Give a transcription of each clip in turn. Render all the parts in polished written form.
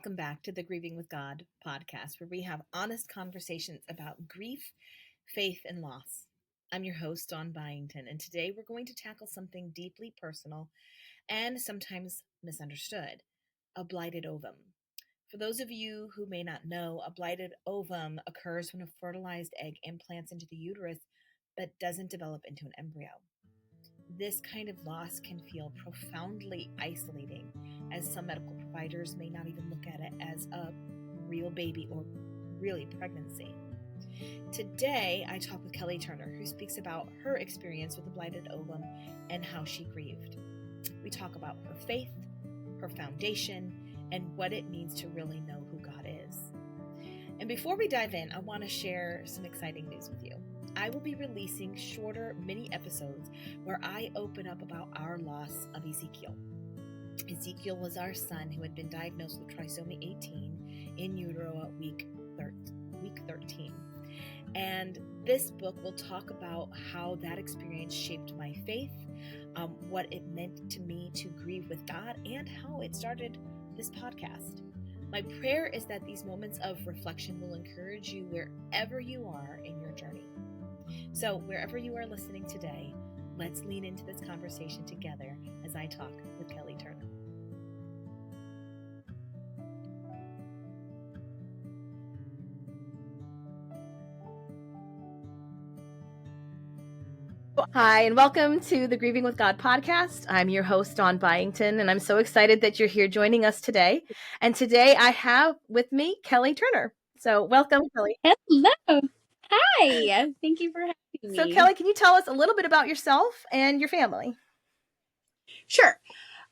Welcome back to the Grieving with God podcast, where we have honest conversations about grief, faith, and loss. I'm your host, Dawn Byington, and today we're going to tackle something deeply personal and sometimes misunderstood: a blighted ovum. For those of you who may not know, a blighted ovum occurs when a fertilized egg implants into the uterus but doesn't develop into an embryo. This kind of loss can feel profoundly isolating, as some medical providers may not even look at it as a real baby or really pregnancy. Today, I talk with Kelli Turner, who speaks about her experience with the blighted ovum and how she grieved. We talk about her faith, her foundation, and what it means to really know who God is. And before we dive in, I want to share some exciting news with you. I will be releasing shorter mini episodes where I open up about our loss of Ezekiel. Ezekiel was our son who had been diagnosed with trisomy 18 in utero at week 13. And this book will talk about how that experience shaped my faith, what it meant to me to grieve with God, and how it started this podcast. My prayer is that these moments of reflection will encourage you wherever you are in your journey. So wherever you are listening today, let's lean into this conversation together as I talk with Kelli Turner. Hi, and welcome to the Grieving with God podcast. I'm your host, Dawn Byington, and I'm so excited that you're here joining us today. And today I have with me Kelli Turner. So welcome, Kelli. Hello. Hi. Thank you for having me. So Kelli, can you tell us a little bit about yourself and your family? Sure.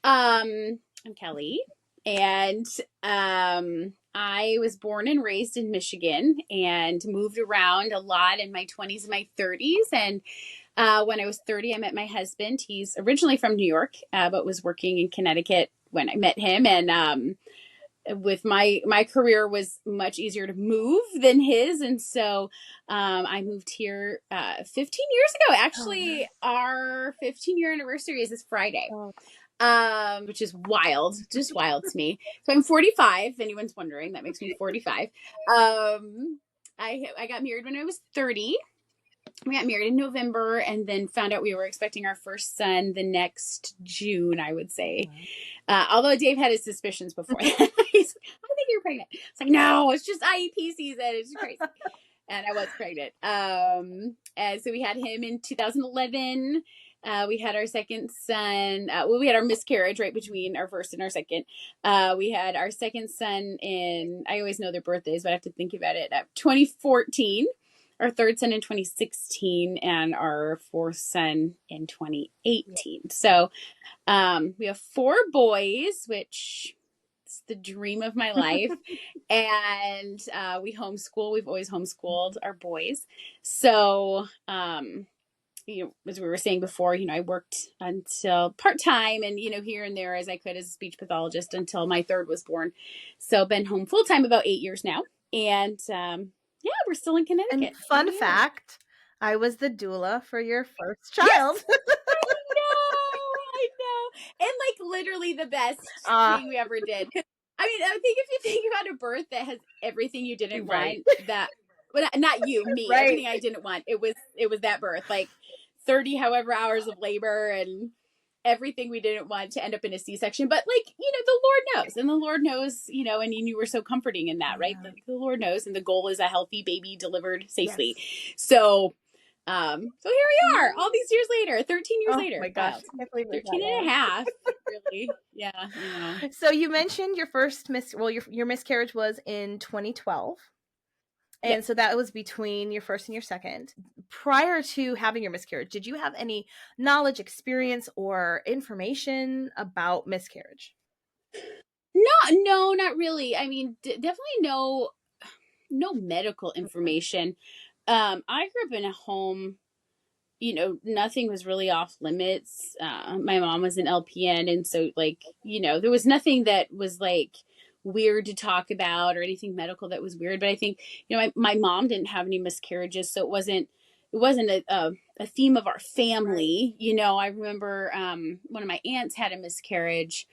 I'm Kelli, and I was born and raised in Michigan and moved around a lot in my 20s and my 30s. And when I was 30, I met my husband. He's originally from New York, but was working in Connecticut when I met him. And with my career was much easier to move than his, and so I moved here 15 years ago. Actually, our 15-year anniversary is this Friday, which is wild, just wild to me. So I'm 45. If anyone's wondering, that makes me 45. I got married when I was 30. We got married in November and then found out we were expecting our first son the next June, I would say. Although Dave had his suspicions before that. He's like, I think you're pregnant. It's like, no, it's just IEP season. It's crazy. And I was pregnant. And so we had him in 2011. We had our second son. We had our miscarriage right between our first and our second. We had our second son in, I always know their birthdays, but I have to think about it, 2014. Our third son in 2016, and our fourth son in 2018. So we have 4 boys, which is the dream of my life. And we homeschool. We've always homeschooled our boys. So, as we were saying before, I worked until part-time and, here and there as I could as a speech pathologist until my third was born. So been home full-time about 8 years now. And yeah, we're still in Connecticut. And fun fact, I was the doula for your first child. Yes! I know. And literally the best thing we ever did. I mean, I think if you think about a birth that has everything you didn't want, well, not you, me, everything I didn't want, it was that birth, 30 however hours of labor and everything we didn't want to end up in a C-section. But the Lord knows, and the Lord knows, and you were so comforting in that, right? The Lord knows. And the goal is a healthy baby delivered safely. Yes. So here we are all these years later, 13 years later. Oh my gosh. 13 and a half. Really. Yeah. So you mentioned your first your miscarriage was in 2012. And so that was between your first and your second. Prior to having your miscarriage, did you have any knowledge, experience, or information about miscarriage? No, not really. I mean, definitely no medical information. I grew up in a home, nothing was really off limits. My mom was an LPN. And so there was nothing that was weird to talk about or anything medical that was weird. But I think, my mom didn't have any miscarriages. So it wasn't a theme of our family. I remember, one of my aunts had a miscarriage.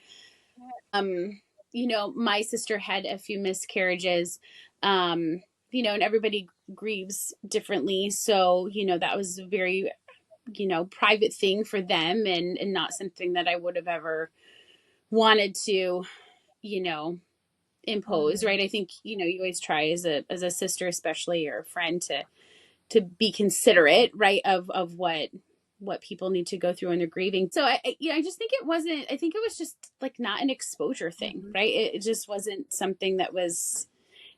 my sister had a few miscarriages, and everybody grieves differently. So, that was a very, private thing for them, and not something that I would have ever wanted to, impose. Right. I think, you always try as a sister, especially, or a friend, to be considerate, right, of what people need to go through when they're grieving. So I just think I think it was just like not an exposure thing, right? It just wasn't something that was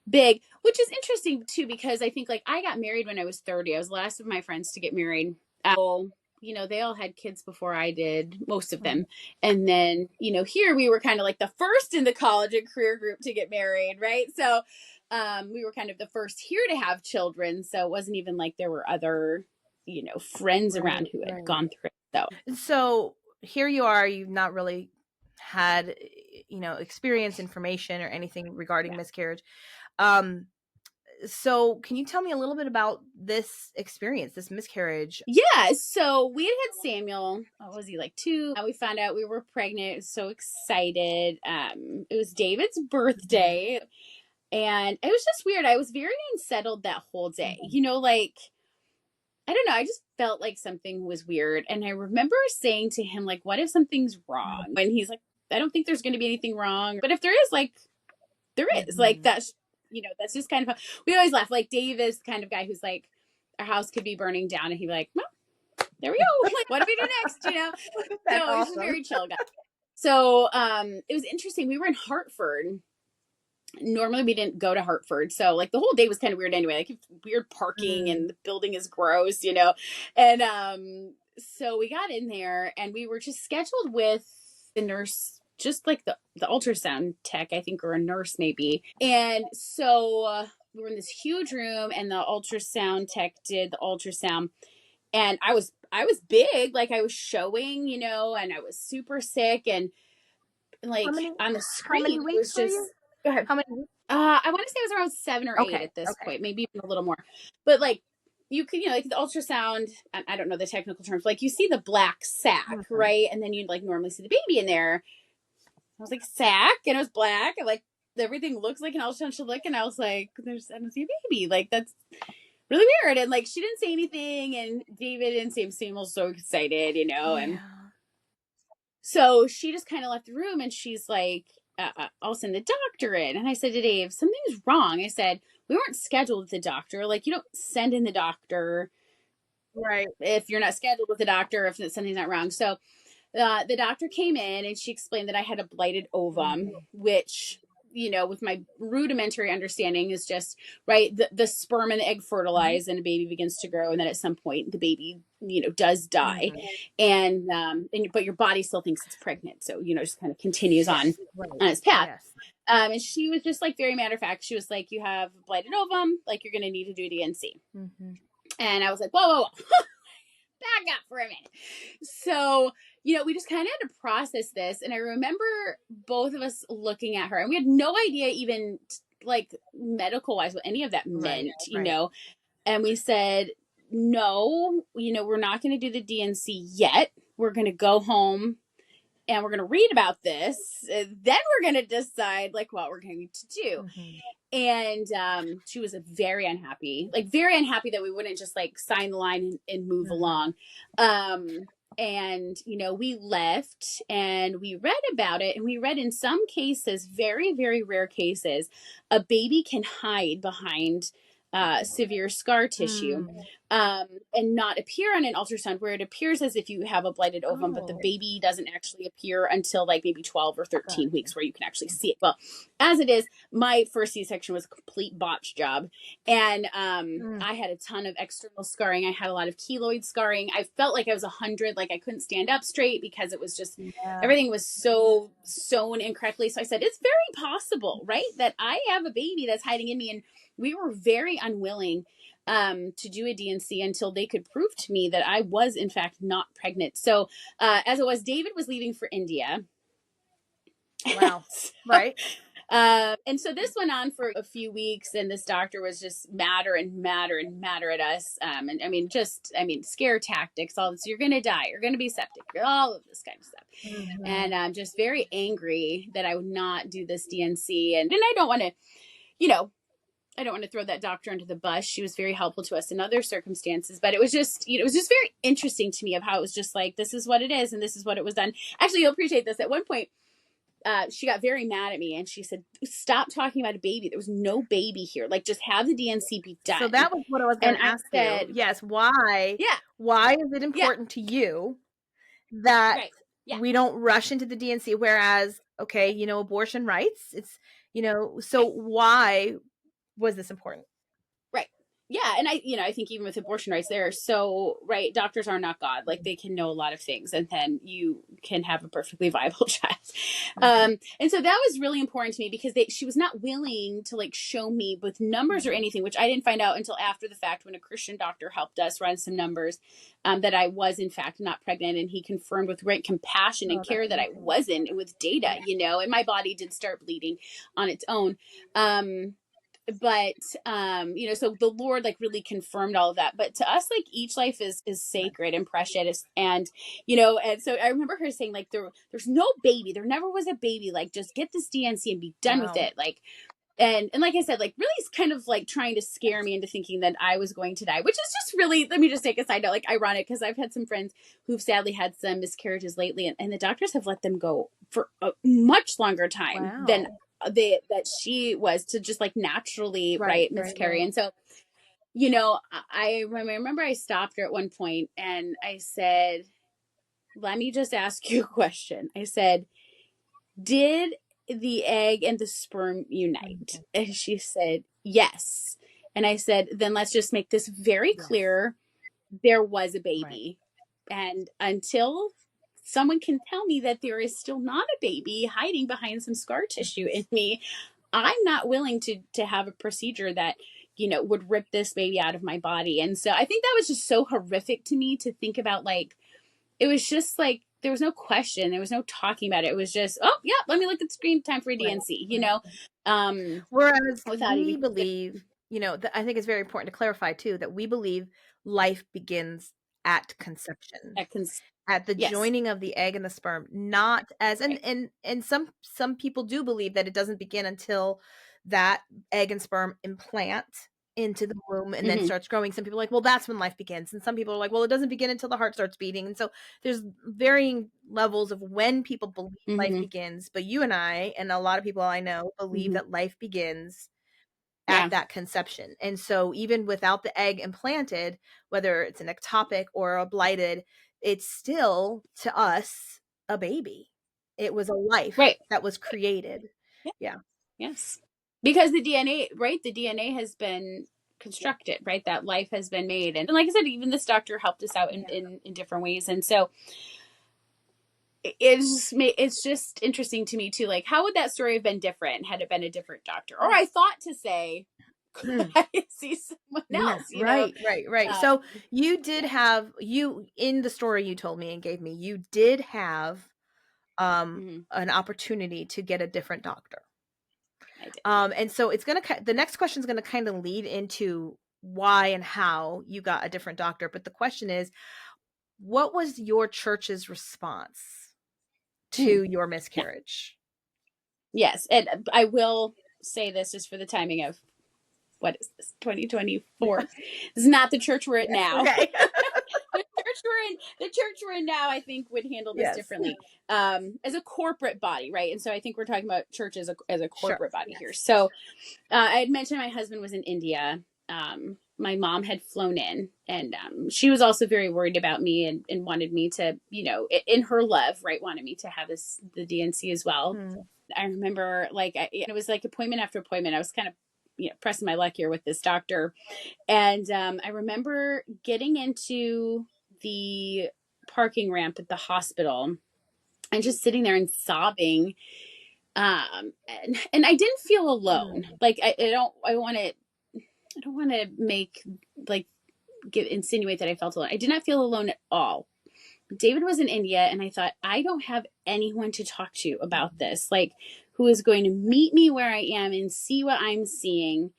big, which is interesting too, because I think, like, I got married when I was 30. I was the last of my friends to get married. So, they all had kids before I did, most of them. And then, here we were kind of like the first in the college and career group to get married, right? So we were kind of the first here to have children. So it wasn't even like there were other, friends around who had gone through it. So here you are, you've not really had, experience, information, or anything regarding miscarriage. So can you tell me a little bit about this experience, this miscarriage? Yeah. So we had Samuel. What was he, like 2? We found out we were pregnant. So excited. It was David's birthday. And it was just weird. I was very unsettled that whole day. Like, I don't know. I just felt like something was weird. And I remember saying to him, like, what if something's wrong? And he's like, I don't think there's going to be anything wrong. But if there is, like, there is. Like, that's just kind of, we always laugh. Like, Dave is the kind of guy who's like, our house could be burning down. And he'd be like, well, there we go. Like, what do we do next? So he's a very chill guy. So it was interesting. We were in Hartford. Normally we didn't go to Hartford. So, like, the whole day was kind of weird anyway. Like, weird parking and the building is gross, And so we got in there and we were just scheduled with the nurse, just like the ultrasound tech, I think, or a nurse maybe. And so we were in this huge room and the ultrasound tech did the ultrasound. And I was big, like I was showing, and I was super sick, and like on the screen it was just, go ahead. How many weeks? I want to say it was around 7 or 8 at this point, maybe even a little more. But like, you could, like the ultrasound, I don't know the technical terms, like you see the black sac, right? And then you'd like normally see the baby in there. I was like, sac, and it was black, and like everything looks like an ultrasound should look, and I was like, I don't see a baby. Like, that's really weird. And like, she didn't say anything, and David and Samuel so excited, and so she just kind of left the room, and she's like, I'll send the doctor in. And I said to Dave, something's wrong. I said, we weren't scheduled with the doctor. Like, you don't send in the doctor, right, if you're not scheduled with the doctor, if something's not wrong. So the doctor came in and she explained that I had a blighted ovum, which, with my rudimentary understanding, is just, right, the sperm and the egg fertilize and a baby begins to grow, and then at some point the baby, does die. And but your body still thinks it's pregnant, so just kind of continues on its path. And she was just like very matter of fact. She was like, you have blighted ovum, like you're gonna need to do a DNC. And I was like, whoa back up for a minute. So we just kind of had to process this. And I remember both of us looking at her, and we had no idea even like medical wise what any of that meant, and we said, no, we're not going to do the DNC yet. We're going to go home and we're going to read about this. Then we're going to decide like what we're going to do. And she was very unhappy that we wouldn't just like sign the line and move along. And, we left and we read about it, and we read in some cases, very, very rare cases, a baby can hide behind severe scar tissue and not appear on an ultrasound, where it appears as if you have a blighted ovum, but the baby doesn't actually appear until like maybe 12 or 13 weeks, where you can actually see it. Well, as it is, my first C-section was a complete botch job. And I had a ton of external scarring. I had a lot of keloid scarring. I felt like I was 100, like I couldn't stand up straight because it was just, everything was so sewn incorrectly. So I said, it's very possible, right, that I have a baby that's hiding in me. And we were very unwilling to do a DNC until they could prove to me that I was in fact not pregnant. So as it was, David was leaving for India. Wow. Right. And so this went on for a few weeks, and this doctor was just madder and madder and madder at us. And scare tactics, all this, you're going to die, you're going to be septic, all of this kind of stuff. Mm-hmm. And I'm just very angry that I would not do this DNC. And I don't want to, I don't want to throw that doctor under the bus. She was very helpful to us in other circumstances, but it was just, it was just very interesting to me of how it was just like, this is what it is. And this is what it was done. Actually, you'll appreciate this. At one point, she got very mad at me and she said, stop talking about a baby. There was no baby here. Like, just have the DNC be done. So that was what I was going to ask you. Yes. Why? Yeah. Why is it important to you that Right. Yeah. we don't rush into the DNC? Whereas, okay, abortion rights, it's, so why was this important? Right. Yeah. And I think even with abortion rights, they're so, right, doctors are not God. Like, they can know a lot of things, and then you can have a perfectly viable child. And so that was really important to me, because she was not willing to like show me with numbers or anything, which I didn't find out until after the fact, when a Christian doctor helped us run some numbers, that I was in fact not pregnant. And he confirmed with great compassion and care that I wasn't, with data, and my body did start bleeding on its own. But so the Lord like really confirmed all of that. But to us, like, each life is sacred and precious. And and so I remember her saying, like, there's no baby, there never was a baby, like, just get this DNC and be done with it. Like, and like I said, like, really kind of like trying to scare me into thinking that I was going to die, which is just really, let me just take a side note, like, ironic, because I've had some friends who've sadly had some miscarriages lately, and the doctors have let them go for a much longer time than that she was to just like naturally miscarry. And so, I remember I stopped her at one point and I said, let me just ask you a question. I said, did the egg and the sperm unite? And she said, yes. And I said, then let's just make this very clear. There was a baby. And until someone can tell me that there is still not a baby hiding behind some scar tissue in me, I'm not willing to have a procedure that, would rip this baby out of my body. And so I think that was just so horrific to me to think about. Like, it was just like, there was no question, there was no talking about it. It was just, oh yeah, let me look at the screen, time for a DNC, Whereas we believe, I think it's very important to clarify too, that we believe life begins at conception. At the joining of the egg and the sperm, not as and some people do believe that it doesn't begin until that egg and sperm implant into the womb and then starts growing. Some people are like, well, that's when life begins. And some people are like, well, it doesn't begin until the heart starts beating. And so there's varying levels of when people believe life begins. But you and I, and a lot of people I know, believe that life begins at that conception. And so even without the egg implanted, whether it's an ectopic or a blighted, it's still, to us, a baby. It was a life that was created. Yeah. Yes. Because the DNA, right? The DNA has been constructed, right? That life has been made. And like I said, even this doctor helped us out in different ways. And so it's just interesting to me too. Like, how would that story have been different had it been a different doctor? Or I thought to say, could I see someone else? Right. So you did have, in the story you told me and gave me, you did have an opportunity to get a different doctor. I did. And so the next question is going to kind of lead into why and how you got a different doctor. But the question is, what was your church's response to your miscarriage? Yes. And I will say this just for the timing of, what is this, 2024? This is not the church we're at now. Okay. The church we're in now, I think, would handle this differently, as a corporate body, right? And so I think we're talking about church as a corporate body here. So I had mentioned my husband was in India. My mom had flown in, and she was also very worried about me and wanted me to, in her love, right, wanted me to have the DNC as well. I remember, like, it was like appointment after appointment. I was kind of pressing my luck here with this doctor. And I remember getting into the parking ramp at the hospital and just sitting there and sobbing. And I didn't feel alone. Like, I don't want to make, like, insinuate that I felt alone. I did not feel alone at all. David was in India, and I thought, I don't have anyone to talk to about this. Like, who is going to meet me where I am and see what I'm seeing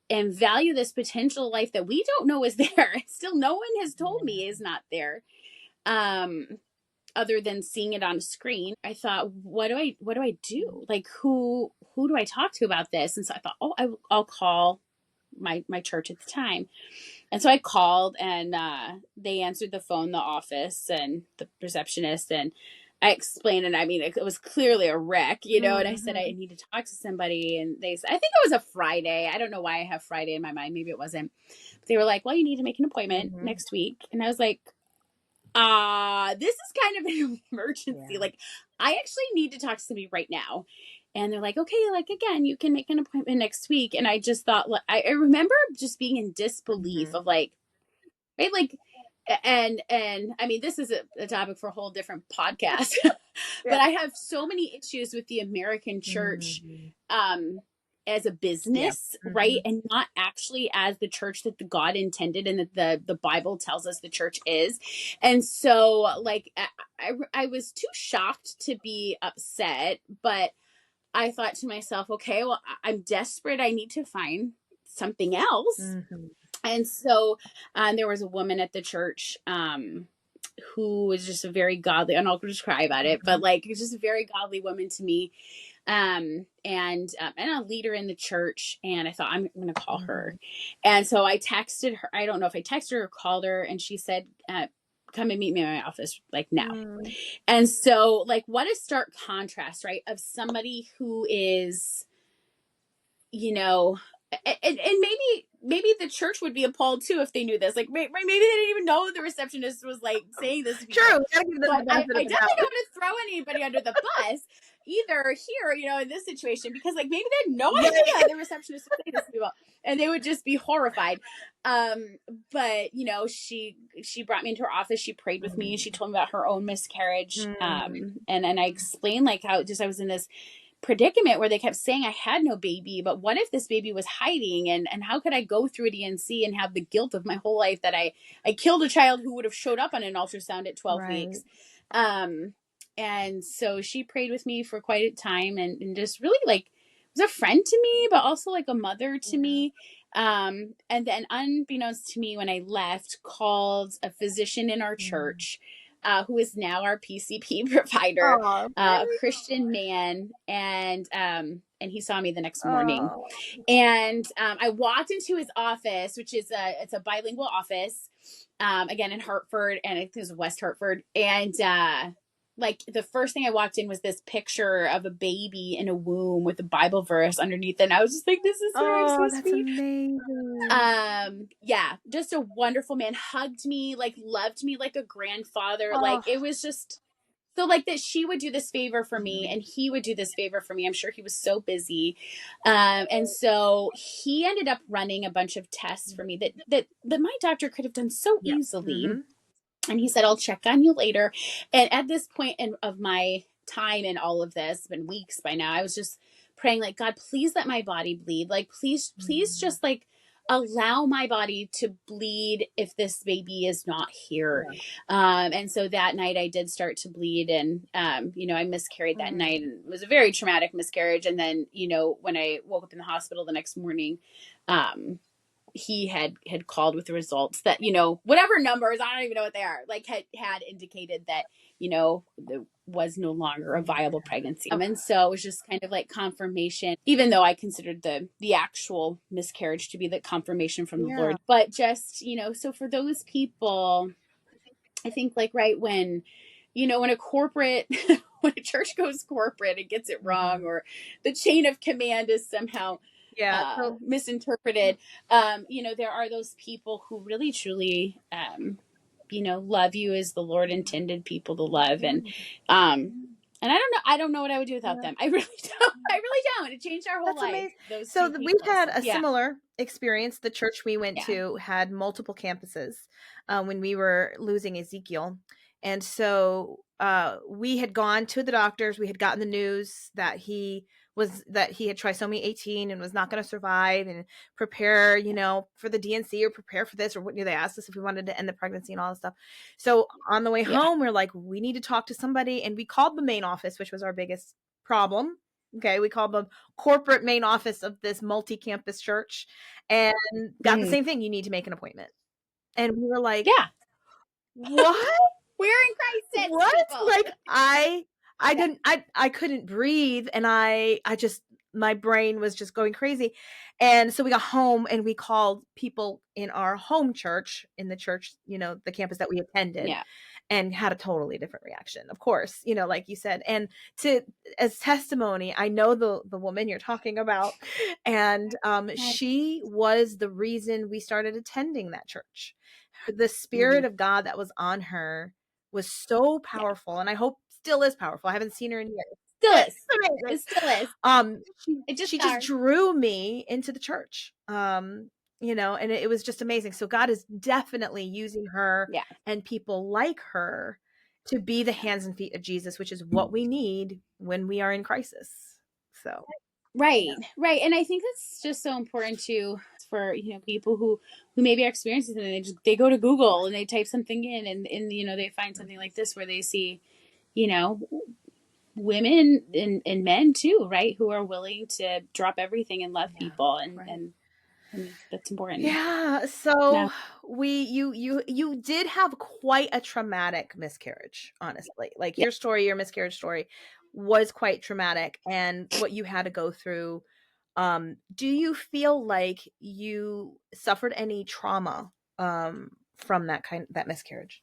and value this potential life that we don't know is there. Still, no one has told me is not there. Other than seeing it on a screen, I thought, what do I do? Like, who do I talk to about this? And so I thought, I'll call my church at the time. And so I called, and they answered the phone, the office, and the receptionist, and I explained, and I mean, it was clearly a wreck, and I said, I need to talk to somebody. And they said, I think it was a Friday. I don't know why I have Friday in my mind. Maybe it wasn't. But they were like, well, you need to make an appointment next week. And I was like, this is kind of an emergency. Like, I actually need to talk to somebody right now. And they're like, okay, like, again, you can make an appointment next week. And I just thought, I remember just being in disbelief of like, right? Like, and I mean, this is a topic for a whole different podcast, but I have so many issues with the American church, as a business, right? And not actually as the church that the God intended and that the Bible tells us the church is. And so like, I was too shocked to be upset, but I thought to myself, okay, well, I'm desperate. I need to find something else. And so there was a woman at the church who was just a very godly, and I'll just cry about it, but like, just a very godly woman to me. And a leader in the church. And I thought, I'm going to call her. And so I texted her. I don't know if I texted her or called her. And she said, come and meet me in my office, like, now. And so, like, what a stark contrast, right? Of somebody who is, and maybe the church would be appalled too if they knew this. Like, maybe they didn't even know the receptionist was like saying this. True. But I definitely don't want to throw anybody under the bus either here, in this situation, because like maybe they had no idea the receptionist would say this to people, and they would just be horrified. But she brought me into her office. She prayed with me, and she told me about her own miscarriage. And I explained like how just I was in this predicament where they kept saying I had no baby, but what if this baby was hiding, and how could I go through a DNC and have the guilt of my whole life that I killed a child who would have showed up on an ultrasound at 12 weeks. And so she prayed with me for quite a time, and just really like was a friend to me, but also like a mother to me. And then unbeknownst to me, when I left, called a physician in our church, who is now our PCP provider, a Christian man. And he saw me the next morning. And I walked into his office, which is it's a bilingual office, again, in Hartford, and I think it was West Hartford. And like the first thing I walked in was this picture of a baby in a womb with a Bible verse underneath it. And I was just like, this is so sweet. Amazing. Yeah, just a wonderful man, hugged me, like loved me like a grandfather. Like it was just so like that she would do this favor for me, and he would do this favor for me. I'm sure he was so busy. And so he ended up running a bunch of tests for me that my doctor could have done so easily. And he said, I'll check on you later. And at this point of my time in all of this, been weeks by now, I was just praying like, God, please let my body bleed. Like, please just like allow my body to bleed if this baby is not here. And so that night I did start to bleed, and, I miscarried that night, and it was a very traumatic miscarriage. And then, when I woke up in the hospital the next morning, he had called with the results that, whatever numbers, I don't even know what they are, like had indicated that, there was no longer a viable pregnancy. And so it was just kind of like confirmation, even though I considered the actual miscarriage to be the confirmation from the Lord. But just, so for those people, I think like right when, when a corporate, when a church goes corporate and gets it wrong, or the chain of command is somehow misinterpreted, there are those people who really truly love you as the Lord intended people to love. And I don't know what I would do without them. I really don't. It changed our whole life. So we had a similar experience. The church we went to had multiple campuses when we were losing Ezekiel. And so we had gone to the doctors. We had gotten the news that he had trisomy 18 and was not going to survive, and prepare, for the DNC, or prepare for this, or what, they asked us if we wanted to end the pregnancy and all this stuff. So on the way home, we're like, we need to talk to somebody. And we called the main office, which was our biggest problem. Okay, we called the corporate main office of this multi-campus church and got the same thing. You need to make an appointment. And we were like, Yeah. what? We're in crisis, What? people. Like I couldn't breathe, and I just, my brain was just going crazy. And so we got home and we called people in our home church, in the church, the campus that we attended. Yeah. And had a totally different reaction, of course, like you said. And as testimony, I know the woman you're talking about, and she was the reason we started attending that church. The Spirit of God that was on her was so powerful, and I hope still is powerful. I haven't seen her in years. Still is. It's amazing. It still is. She just drew me into the church. And it was just amazing. So God is definitely using her and people like her to be the hands and feet of Jesus, which is what we need when we are in crisis. So right. And I think that's just so important too for people who maybe are experiencing something. They go to Google and they type something in, and they find something like this where they see women and men too, right, who are willing to drop everything and love people, and that's important. Yeah. So you did have quite a traumatic miscarriage, honestly. Like your miscarriage story was quite traumatic, and what you had to go through. Do you feel like you suffered any trauma from that miscarriage?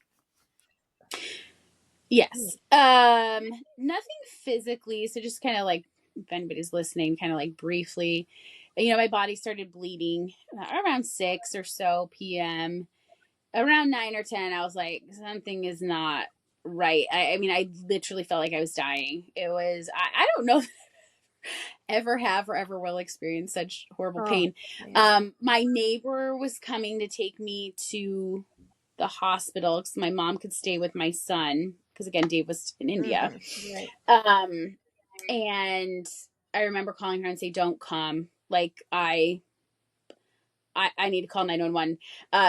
Yes. Nothing physically. So just kind of like, if anybody's listening, kind of like briefly, my body started bleeding around 6 or so p.m. Around 9 or 10, I was like, something is not right. I mean, I literally felt like I was dying. It was, I don't know if ever have or ever will experience such horrible pain. My neighbor was coming to take me to the hospital because my mom could stay with my son, because again, Dave was in India. And I remember calling her and say, don't come. Like I need to call 911.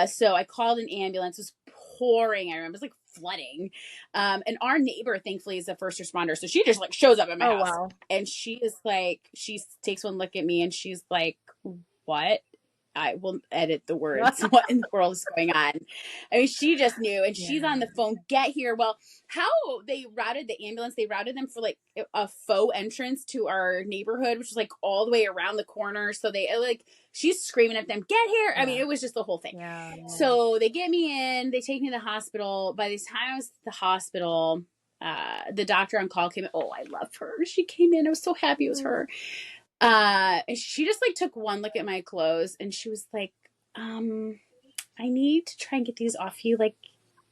So I called an ambulance. It was pouring. I remember it was like flooding. And our neighbor, thankfully, is a first responder. So she just like shows up at my house. Wow. And she is like, she takes one look at me and she's like, what? I will edit the words. What in the world is going on? I mean, she just knew, and she's on the phone. Get here. Well, how they routed the ambulance? They routed them for like a faux entrance to our neighborhood, which was like all the way around the corner. So they she's screaming at them, get here. I mean, it was just the whole thing. So they get me in. They take me to the hospital. By the time I was at the hospital, the doctor on call came in. Oh, I love her. She came in. I was so happy it was her. She just like took one look at my clothes and she was like, I need to try and get these off you. Like,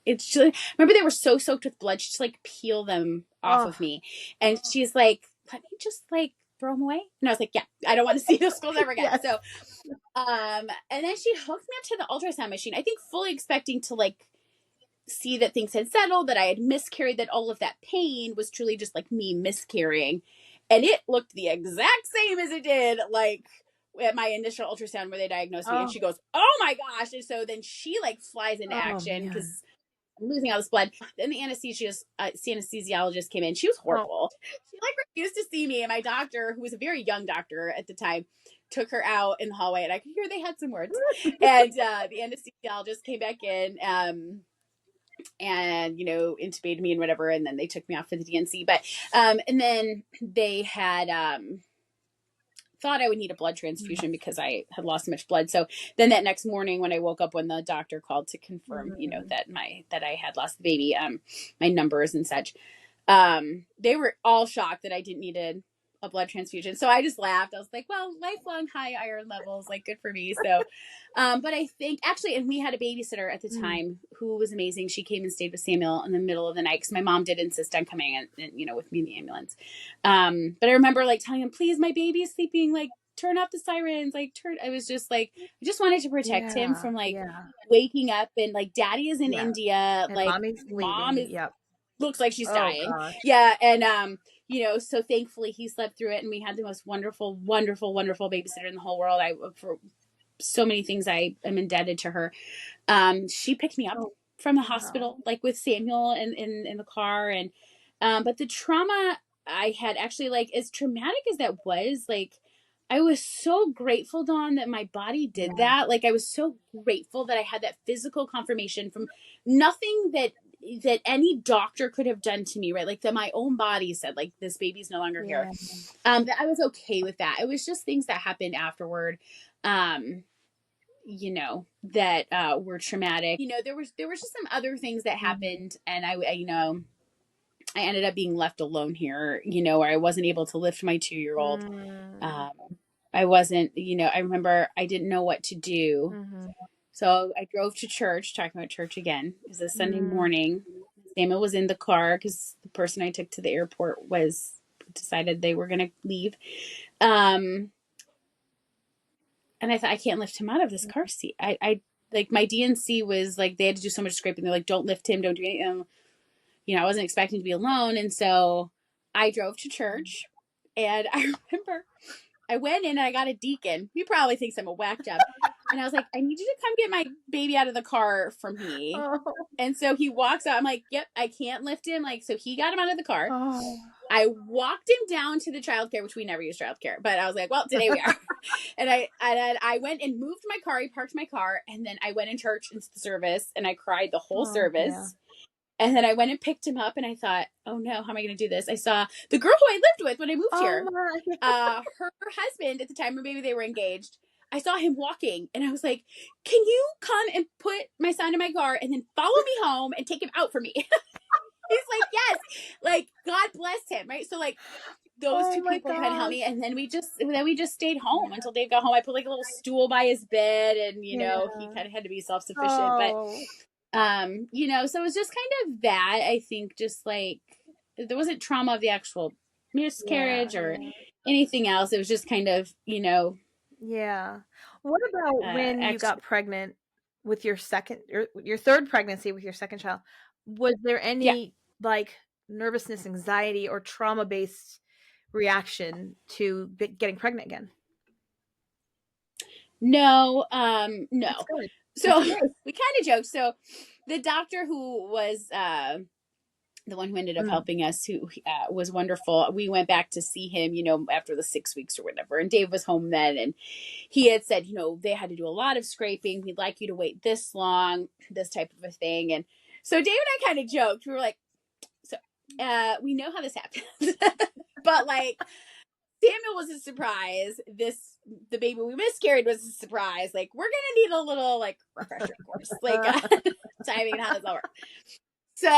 it's just, remember they were so soaked with blood. She just like peel them off of me. And she's like, let me just like throw them away. And I was like, yeah, I don't want to see those clothes ever again. So, and then she hooked me up to the ultrasound machine, I think fully expecting to like see that things had settled, that I had miscarried, that all of that pain was truly just like me miscarrying. And it looked the exact same as it did like at my initial ultrasound where they diagnosed me. And she goes, oh my gosh. And so then she like flies into action because I'm losing all this blood. Then the anesthesiologist came in. She was horrible. She like refused to see me. And my doctor, who was a very young doctor at the time, took her out in the hallway. And I could hear they had some words. And the anesthesiologist came back in and intubated me and whatever, and then they took me off for the DNC. But and then they had thought I would need a blood transfusion because I had lost so much blood. So then that next morning when I woke up, when the doctor called to confirm that I had lost the baby, my numbers and such, they were all shocked that I didn't need a blood transfusion. So I just laughed. I was like, well, lifelong high iron levels, like good for me. So but I think actually, and we had a babysitter at the time who was amazing. She came and stayed with Samuel in the middle of the night because my mom did insist on coming and with me in the ambulance. But I remember like telling him, please, my baby is sleeping, like turn off the sirens, like I was just like, I just wanted to protect him from like waking up and like daddy is in India, and like mom is looks like she's dying. Gosh. Yeah. And so thankfully he slept through it, and we had the most wonderful, wonderful, wonderful babysitter in the whole world. For so many things I am indebted to her. She picked me up from the hospital, like with Samuel in the car. And but the trauma, I had actually, like, as traumatic as that was, like, I was so grateful, Dawn, that my body did that. Like, I was so grateful that I had that physical confirmation from nothing that any doctor could have done to me, right? Like, that my own body said, like, this baby's no longer here. That I was okay with that. It was just things that happened afterward. That were traumatic. There was just some other things that happened, and I ended up being left alone here, where I wasn't able to lift my 2-year-old. I wasn't, I remember I didn't know what to do. So I drove to church, talking about church again. It was a Sunday morning. Samuel was in the car because the person I took to the airport decided they were going to leave. And I thought, I can't lift him out of this car seat. I like, my DNC was like, they had to do so much scraping. They're like, don't lift him, don't do anything. I wasn't expecting to be alone. And so I drove to church, and I remember I went in and I got a deacon. He probably thinks I'm a whack job. And I was like, I need you to come get my baby out of the car for me. And so he walks out. I'm like, yep, I can't lift him. Like, so he got him out of the car. I walked him down to the childcare, which we never use childcare, but I was like, well, today we are. And I went and moved my car. He parked my car, and then I went in church into the service, and I cried the whole service. Yeah. And then I went and picked him up, and I thought, oh no, how am I going to do this? I saw the girl who I lived with when I moved here. Her husband at the time, or maybe they were engaged. I saw him walking, and I was like, can you come and put my son in my car and then follow me home and take him out for me? He's like, yes, like, God bless him. Right. So like, those two people kind of helped me. And then we just stayed home until Dave got home. I put like a little stool by his bed, and, he kind of had to be self-sufficient, but so it was just kind of that. I think just like, there wasn't trauma of the actual miscarriage or anything else. It was just kind of, Yeah. What about when you got pregnant with your third pregnancy with your second child? Was there any like nervousness, anxiety, or trauma-based reaction to getting pregnant again? No, no. So we kind of joked. So the doctor who was the one who ended up helping us, who was wonderful. We went back to see him, after the 6 weeks or whatever. And Dave was home then. And he had said, they had to do a lot of scraping. We'd like you to wait this long, this type of a thing. And so Dave and I kind of joked. We were like, so we know how this happened. But like, Samuel was a surprise. The baby we miscarried was a surprise. Like, we're gonna need a little like refresher course, like timing and how this all works. So,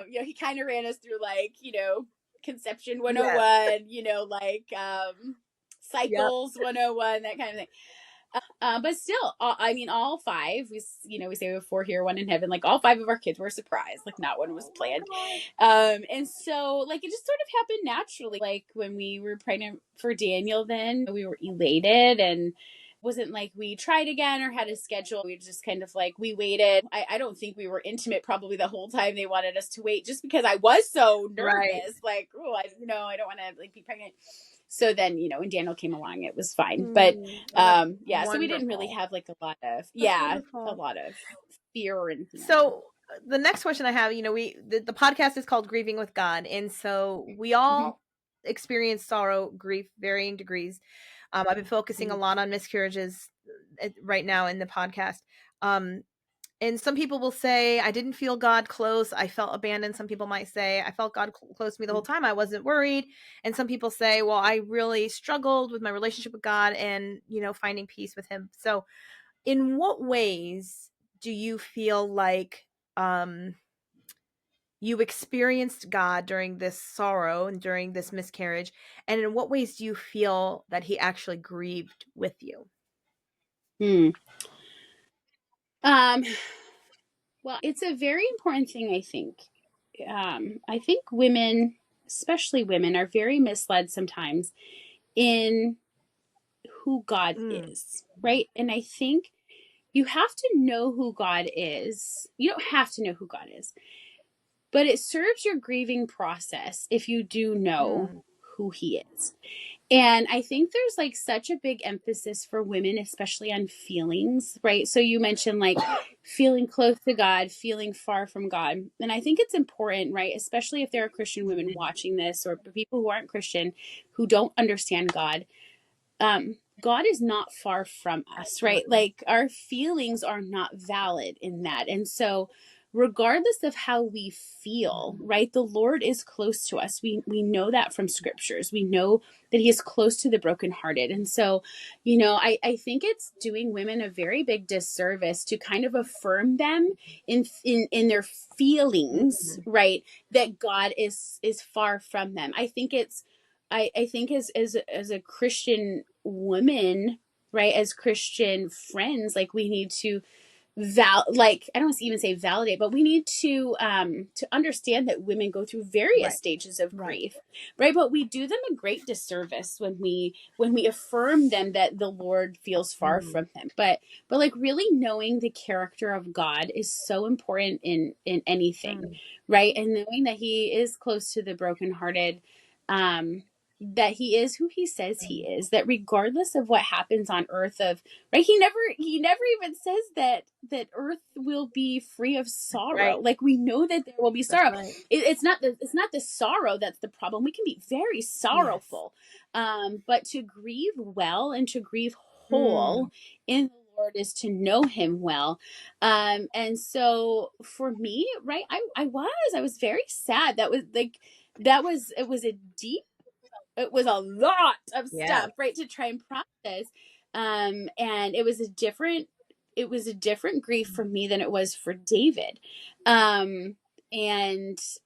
he kind of ran us through like, conception 101, like cycles 101, that kind of thing. But still, all five, we say we have 4 here, 1 in heaven, like all 5 of our kids were surprised, like not one was planned. And so like, it just sort of happened naturally. Like when we were pregnant for Daniel, then we were elated, and wasn't like we tried again or had a schedule. We just kind of like, we waited. I don't think we were intimate probably the whole time they wanted us to wait, just because I was so nervous. Right. Like, oh, I don't want to like be pregnant. So then, when Daniel came along, it was fine. But so we didn't really have like a lot of fear or anything. So the next question I have, the podcast is called Grieving with God. And so we all experience sorrow, grief, varying degrees. I've been focusing a lot on miscarriages right now in the podcast. And some people will say, I didn't feel God close. I felt abandoned. Some people might say, I felt God close to me the whole time. I wasn't worried. And some people say, well, I really struggled with my relationship with God and, finding peace with him. So in what ways do you feel like you experienced God during this sorrow and during this miscarriage? And in what ways do you feel that he actually grieved with you? Well, it's a very important thing, I think. I think women, especially women, are very misled sometimes in who God is, right? And I think you have to know who God is. You don't have to know who God is, but it serves your grieving process if you do know who he is. And I think there's like such a big emphasis for women, especially on feelings, right? So you mentioned like feeling close to God, feeling far from God. And I think it's important, right? Especially if there are Christian women watching this, or people who aren't Christian who don't understand God. God is not far from us, right? Absolutely. Like our feelings are not valid in that. And so regardless of how we feel, right, the Lord is close to us. We know that from scriptures. We know that he is close to the brokenhearted. And so, I think it's doing women a very big disservice to kind of affirm them in their feelings, right, that God is far from them. I think it's I think as a Christian woman, right, as Christian friends, like we need to like I don't even say validate, but we need to understand that women go through various stages of grief, right? But we do them a great disservice when we affirm them that the Lord feels far from them. But like really knowing the character of God is so important in anything, right? And knowing that he is close to the brokenhearted, that he is who he says he is, that regardless of what happens on earth, of right, he never even says that earth will be free of sorrow. Right. Like we know that there will be That's sorrow. right. It's not the sorrow that's the problem. We can be very Yes. sorrowful, but to grieve well and to grieve whole in the Lord is to know him well. And so for me, right, I was very sad. It was a deep, it was a lot of Yes. stuff, right, to try and process. And it was a different grief for me than it was for David. And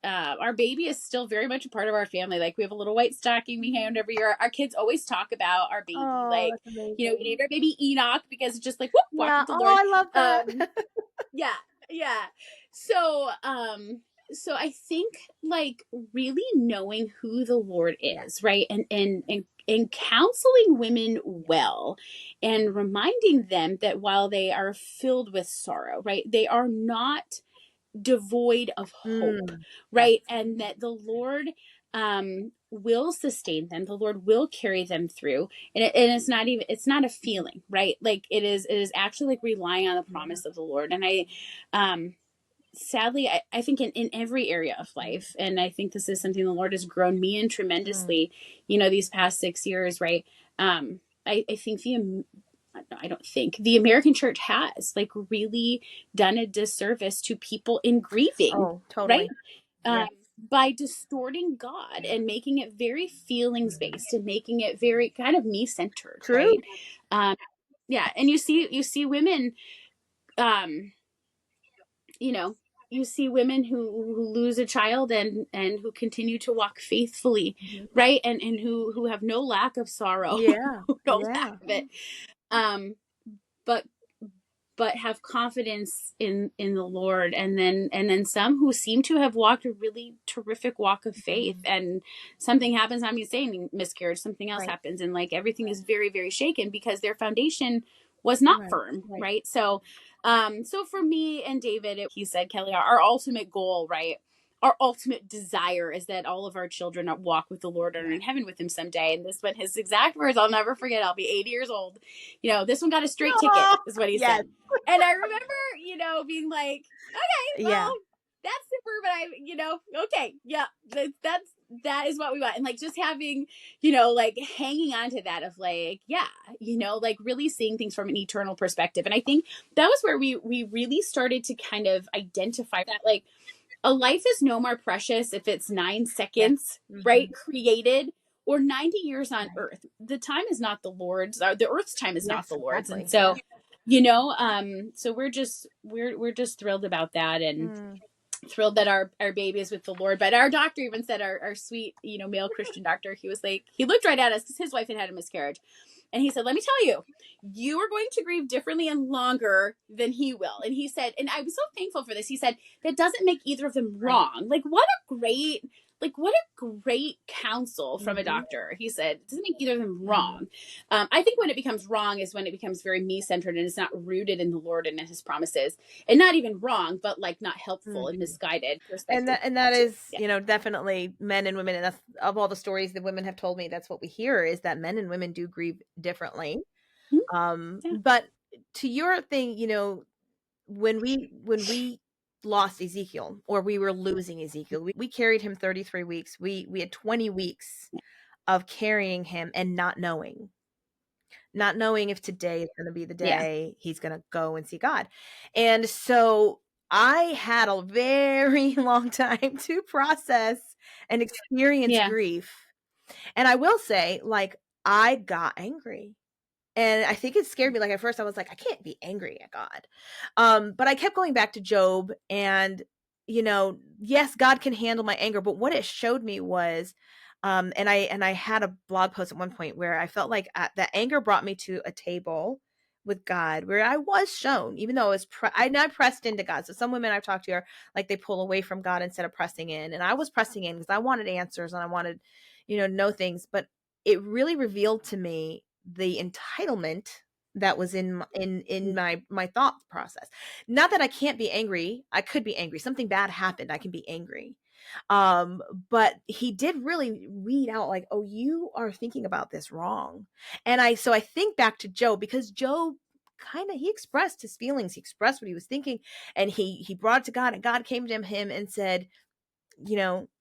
our baby is still very much a part of our family. Like we have a little white stocking we hand every year. Our kids always talk about our baby. Oh, Like, that's amazing. we named our baby Enoch because it's just like, whoop, walk Yeah. with the Oh, Lord. I love that. Yeah, yeah. So, I think like really knowing who the Lord is, right? And counseling women well and reminding them that while they are filled with sorrow, right, they are not devoid of hope, right? And that the Lord will sustain them. The Lord will carry them through. And it's not a feeling, right? Like it is actually like relying on the promise of the Lord. And sadly, I think in every area of life, and I think this is something the Lord has grown me in tremendously, these past 6 years, right? I think I don't think the American church has like really done a disservice to people in grieving, Oh, totally. right? By distorting God and making it very feelings based and making it very kind of me centered, True. right? Yeah, and you see women, you know, you see women who lose a child and who continue to walk faithfully, right? And who have no lack of sorrow, Yeah. no Yeah. lack of it. But have confidence in the Lord, and then some who seem to have walked a really terrific walk of faith, and something happens. I'm saying miscarriage, something else happens, and like everything is very, very shaken because their foundation was not firm, right? So for me and David, he said, Kelly, our ultimate goal, right? Our ultimate desire is that all of our children walk with the Lord and are in heaven with him someday. And this one, his exact words, I'll never forget. I'll be 80 years old. This one got a straight ticket, is what he said. And I remember, being like, okay, well, that's super, but okay, yeah, that is what we want. And like just having, like hanging on to that of like, yeah, like really seeing things from an eternal perspective. And I think that was where we really started to kind of identify that, like, a life is no more precious if it's 9 seconds, right, created, or 90 years on earth. The time is not the Lord's, or the earth's time is not the Lord's. And so, so we're just thrilled about that, and thrilled that our baby is with the Lord. But our doctor even said, our sweet, male Christian doctor, he was like, he looked right at us because his wife had a miscarriage. And he said, let me tell you, you are going to grieve differently and longer than he will. And he said, and I was so thankful for this. He said, that doesn't make either of them wrong. Like, what a great, like, what a great counsel from a doctor. He said, it doesn't make either of them wrong. I think when it becomes wrong is when it becomes very me-centered and it's not rooted in the Lord and in his promises, and not even wrong, but like not helpful and misguided perspective. And that is, definitely men and women. And that's, of all the stories that women have told me, that's what we hear, is that men and women do grieve differently. Yeah. But to your thing, when we lost Ezekiel, or we were losing Ezekiel, we carried him 33 weeks. We had 20 weeks of carrying him and not knowing if today is going to be the Yeah. day he's going to go and see God. And so I had a very long time to process and experience Yeah. grief. And I will say, like, I got angry. And I think it scared me. Like, at first I was like, I can't be angry at God. But I kept going back to Job, and, yes, God can handle my anger. But what it showed me was, and I had a blog post at one point where I felt like that anger brought me to a table with God, where I was shown, even though it was, I pressed into God. So some women I've talked to are like, they pull away from God instead of pressing in. And I was pressing in because I wanted answers and I wanted, know things. But it really revealed to me the entitlement that was in my thought process. Not that I can't be angry. I could be angry. Something bad happened. I can be angry. But he did really weed out, like, oh, you are thinking about this wrong. And I think back to Job, because Job he expressed his feelings. He expressed what he was thinking, and he brought it to God, and God came to him and said,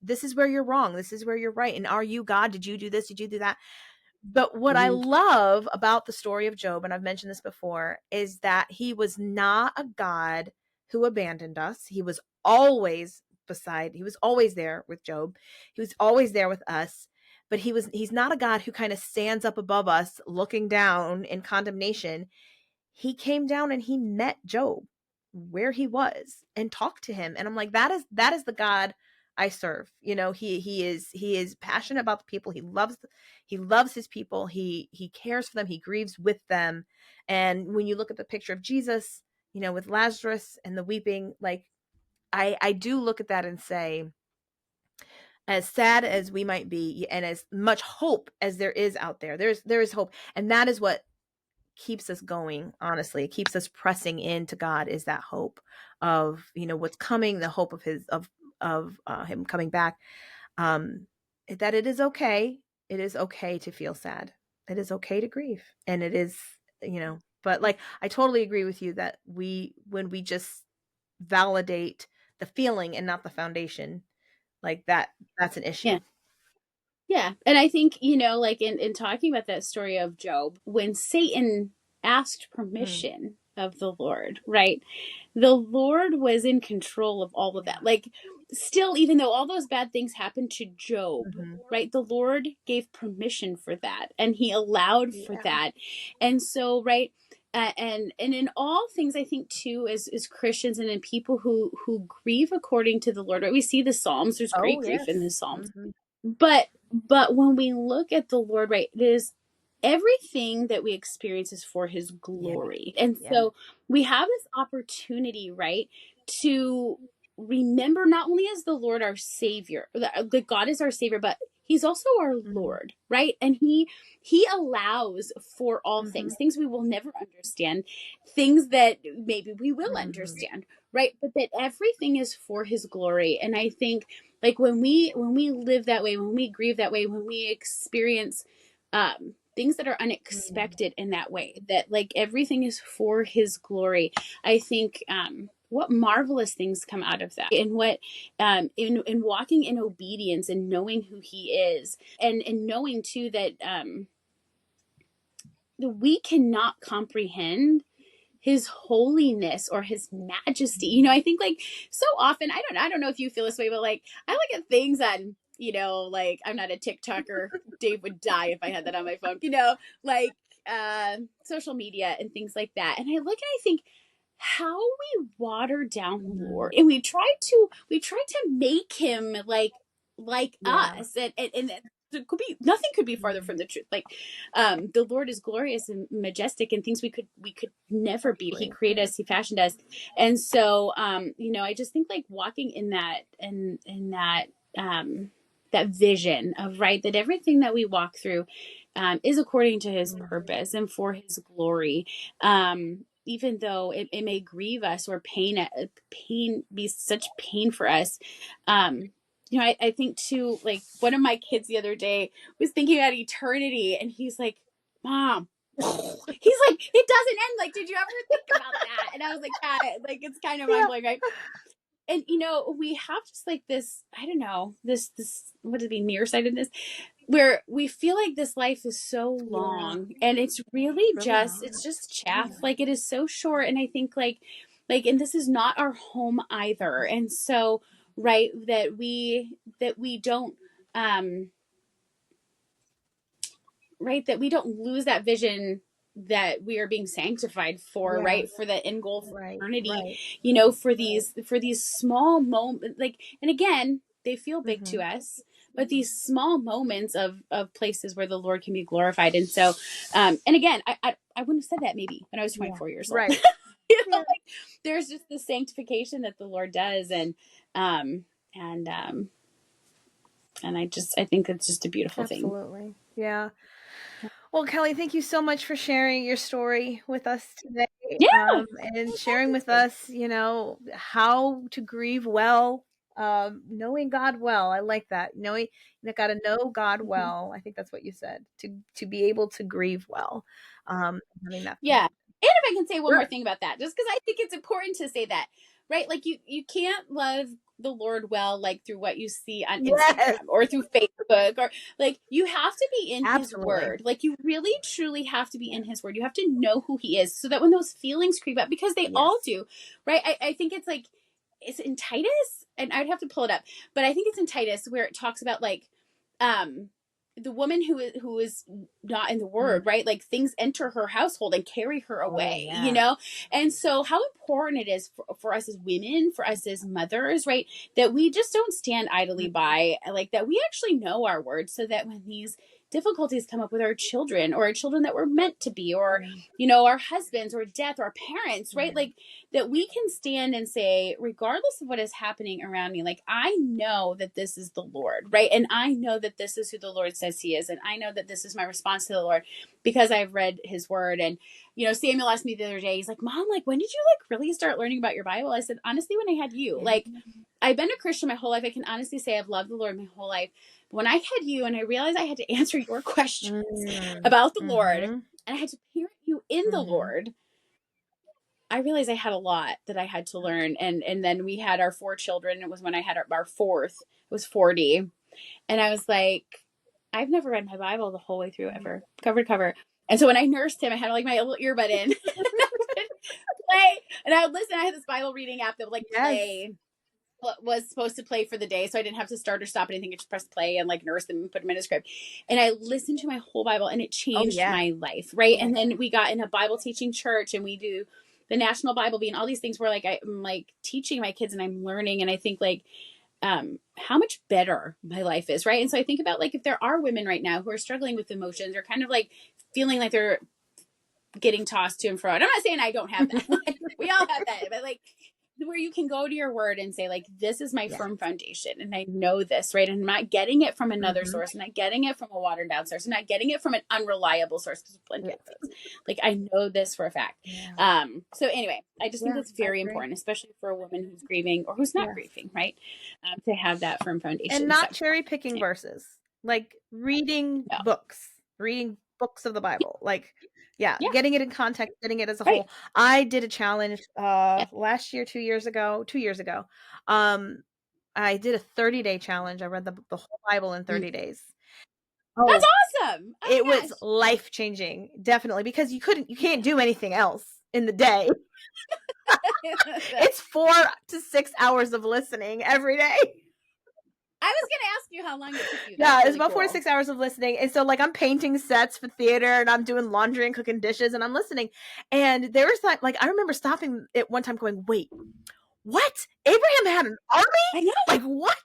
this is where you're wrong. This is where you're right. And are you God? Did you do this? Did you do that? But what I love about the story of Job, and I've mentioned this before, is that he was not a God who abandoned us. He was always there with Job. He was always there with us. But he's not a God who kind of stands up above us looking down in condemnation. He came down and he met Job where he was and talked to him. And I'm like, that is the God I serve. He is passionate about the people. He loves his people. He cares for them. He grieves with them. And when you look at the picture of Jesus, with Lazarus and the weeping, like, I do look at that and say, as sad as we might be, and as much hope as there is out there, there is hope. And that is what keeps us going. Honestly, it keeps us pressing into God, is that hope of, what's coming, the hope of him coming back. That it is okay to feel sad. It is okay to grieve. And it is, but, like, I totally agree with you that when we just validate the feeling and not the foundation, like, that's an issue. Yeah. Yeah. And I think, like in talking about that story of Job, when Satan asked permission of the Lord, right? The Lord was in control of all of that. Like, still, even though all those bad things happened to Job, right? The Lord gave permission for that, and he allowed for that. And so, right. And in all things, I think too, as Christians and in people who grieve according to the Lord, right? We see the Psalms. There's great grief in the Psalms, but when we look at the Lord, right, it is everything that we experience is for his glory. And so we have this opportunity, right, to remember not only as the Lord our Savior, that God is our Savior, but he's also our Lord, right? And he allows for all things we will never understand, things that maybe we will understand, right? But that everything is for his glory. And I think, like, when we live that way, when we grieve that way, when we experience things that are unexpected in that way, that, like, everything is for his glory, I think what marvelous things come out of that. And what in walking in obedience and knowing who he is, and knowing too that we cannot comprehend his holiness or his majesty. I think, like, so often, I don't know if you feel this way, but, like, I look at things on, like, I'm not a TikToker. Dave would die if I had that on my phone, like social media and things like that. And I look and I think how we water down the Lord, and we try to make him like us, and it could be, nothing could be farther from the truth. Like, the Lord is glorious and majestic, and things we could never be. He created us, he fashioned us. And so I just think, like, walking in that that vision of, right, that everything that we walk through is according to his purpose and for his glory. Even though it may grieve us or pain be such pain for us. I think too, like one of my kids the other day was thinking about eternity, and he's like, Mom, he's like, it doesn't end. Like, did you ever think about that? And I was like, yeah, like it's kind of mind blowing, right? And we have just like this, I don't know, this what would it be, nearsightedness, where we feel like this life is so long, and it's really just, it's just chaff. Like it is so short. And I think like, and this is not our home either. And so, right, that we don't, right, that we don't lose that vision that we are being sanctified for, right, for the end goal for eternity, for these small moments, like, and again, they feel big to us, but these small moments of places where the Lord can be glorified. And so, and again, I wouldn't have said that maybe when I was 24 years old. Right. Like there's just the sanctification that the Lord does. And I think it's just a beautiful thing. Absolutely. Yeah. Well, Kelli, thank you so much for sharing your story with us today. Yeah. And sharing with us, how to grieve well, knowing God well. I like that. Knowing you got to know God well. I think that's what you said, to be able to grieve well. Having that. Yeah. And if I can say one more thing about that, just because I think it's important to say that, right? Like you can't love the Lord well, like through what you see on Instagram or through Facebook, or like you have to be in his word. Like you really truly have to be in his word. You have to know who he is, so that when those feelings creep up, because they all do, right? I think it's like, it's in Titus, and I'd have to pull it up, but I think it's in Titus where it talks about like, the woman who is not in the word, right? Like things enter her household and carry her away, And so how important it is for us as women, for us as mothers, right? That we just don't stand idly by, like that we actually know our word, so that when these difficulties come up with our children, or our children that were meant to be, or our husbands, or death, or our parents, right? Like that we can stand and say, regardless of what is happening around me, like I know that this is the Lord, right? And I know that this is who the Lord says he is, and I know that this is my response to the Lord because I've read his word. And Samuel asked me the other day, he's like, Mom, like when did you like really start learning about your Bible? I said, honestly, when I had you. Like I've been a Christian my whole life. I can honestly say I've loved the Lord my whole life. But when I had you, and I realized I had to answer your questions about the Lord, and I had to parent you in the Lord, I realized I had a lot that I had to learn. And then we had our 4 children. It was when I had our 4th, it was 40. And I was like, I've never read my Bible the whole way through ever, cover to cover. And so when I nursed him, I had like my little earbud in play, and I would listen. I had this Bible reading app that would like play what was supposed to play for the day, so I didn't have to start or stop anything. I just press play and like nurse them and put them in a script. And I listened to my whole Bible, and it changed my life, right? And then we got in a Bible teaching church, and we do the National Bible Bee and all these things where like I'm like teaching my kids, and I'm learning, and I think like how much better my life is, right? And so I think about like if there are women right now who are struggling with emotions, or kind of like feeling like they're getting tossed to and fro. And I'm not saying I don't have that. Like, we all have that, but like where you can go to your word and say like, this is my firm foundation, and I know this, right? And I'm not getting it from another source. I'm not getting it from a watered down source. I'm not getting it from an unreliable source, because plenty of things. Like I know this for a fact. So anyway, I just think that's very important, especially for a woman who's grieving or who's not grieving, right? To have that firm foundation. And not cherry picking verses, like reading books of the Bible, like getting it in context, getting it as a whole. I did a challenge last year, 2 years ago. I did a 30-day challenge. I read the whole Bible in 30 days. That's awesome. It was life-changing, definitely, because you can't do anything else in the day. It's 4 to 6 hours of listening every day. I was going to ask you how long it took you. That's it's about cool. 4 to 6 hours of listening. And so like I'm painting sets for theater, and I'm doing laundry and cooking dishes, and I'm listening. And there was like I remember stopping at one time going, wait, what? Abraham had an army? I know. Like what?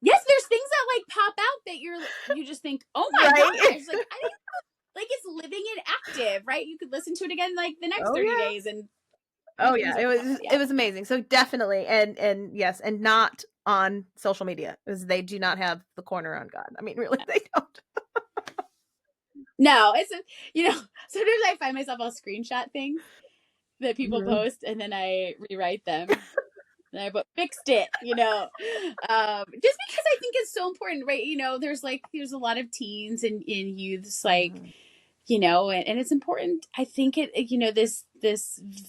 Yes, there's things that like pop out that you just think, oh my gosh. Like I didn't know. Like it's living and active, right? You could listen to it again like the next 30 days and it was amazing. So definitely, and yes, and not on social media is they do not have the corner on God. I mean, really, they don't. No, sometimes I find myself, I'll screenshot things that people post and then I rewrite them. And I fixed it, just because I think it's so important, right? There's a lot of teens and youths, and it's important. I think this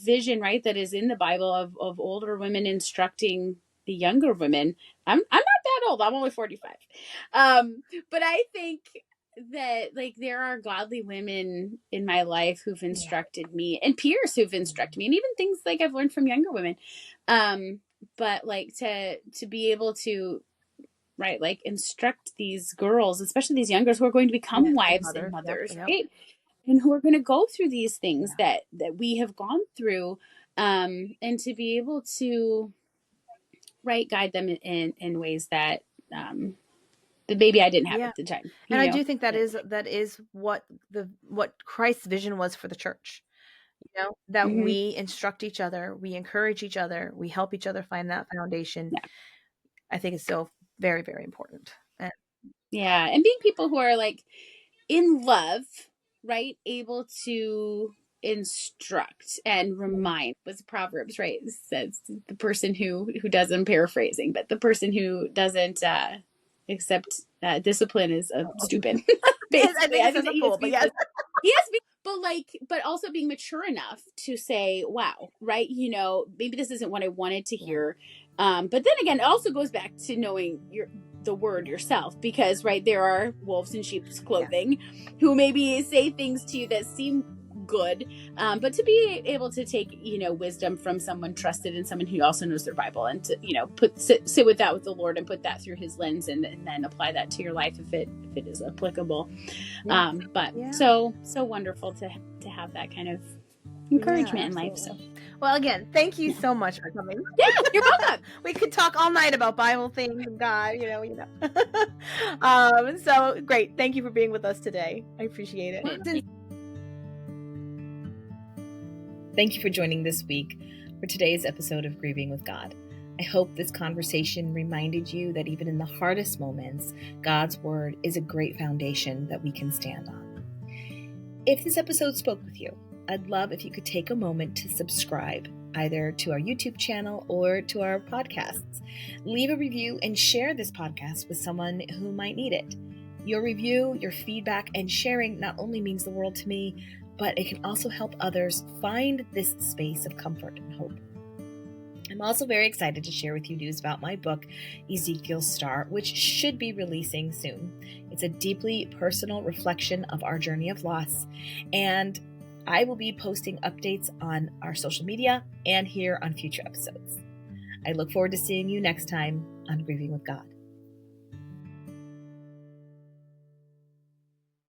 vision, right, that is in the Bible of older women instructing the younger women. I'm not that old. I'm only 45. But I think that there are godly women in my life who've instructed me, and peers who've instructed me, and even things I've learned from younger women. But to be able to, right, instruct these girls, especially these young girls who are going to become wives and mothers, right? And who are going to go through these things that we have gone through, and to be able to, right, guide them in ways that the baby I didn't have at the time. And I do think that is what Christ's vision was for the church. That we instruct each other, we encourage each other, we help each other find that foundation. Yeah. I think it's so very, very important. And being people who are in love, right, able to instruct and remind. Was Proverbs, right? It says the person who does, I'm paraphrasing, but the person who doesn't accept discipline is stupid. Basically, I think that but yes. But also being mature enough to say, wow, right, maybe this isn't what I wanted to hear. But then again, it also goes back to knowing the word yourself, because, right, there are wolves in sheep's clothing who maybe say things to you that seem good, but to be able to take wisdom from someone trusted and someone who also knows their Bible, and to sit with that with the Lord and put that through his lens, and then apply that to your life if it is applicable. So wonderful to have that kind of encouragement in life. So, well, again, thank you so much for coming. Yeah, you're welcome. We could talk all night about Bible things and God, so great. Thank you for being with us today. I appreciate it. Thank you for joining this week for today's episode of Grieving with God. I hope this conversation reminded you that even in the hardest moments, God's word is a great foundation that we can stand on. If this episode spoke with you, I'd love if you could take a moment to subscribe either to our YouTube channel or to our podcasts. Leave a review and share this podcast with someone who might need it. Your review, your feedback, and sharing not only means the world to me, but it can also help others find this space of comfort and hope. I'm also very excited to share with you news about my book, Ezekiel's Star, which should be releasing soon. It's a deeply personal reflection of our journey of loss, and I will be posting updates on our social media and here on future episodes. I look forward to seeing you next time on Grieving with God.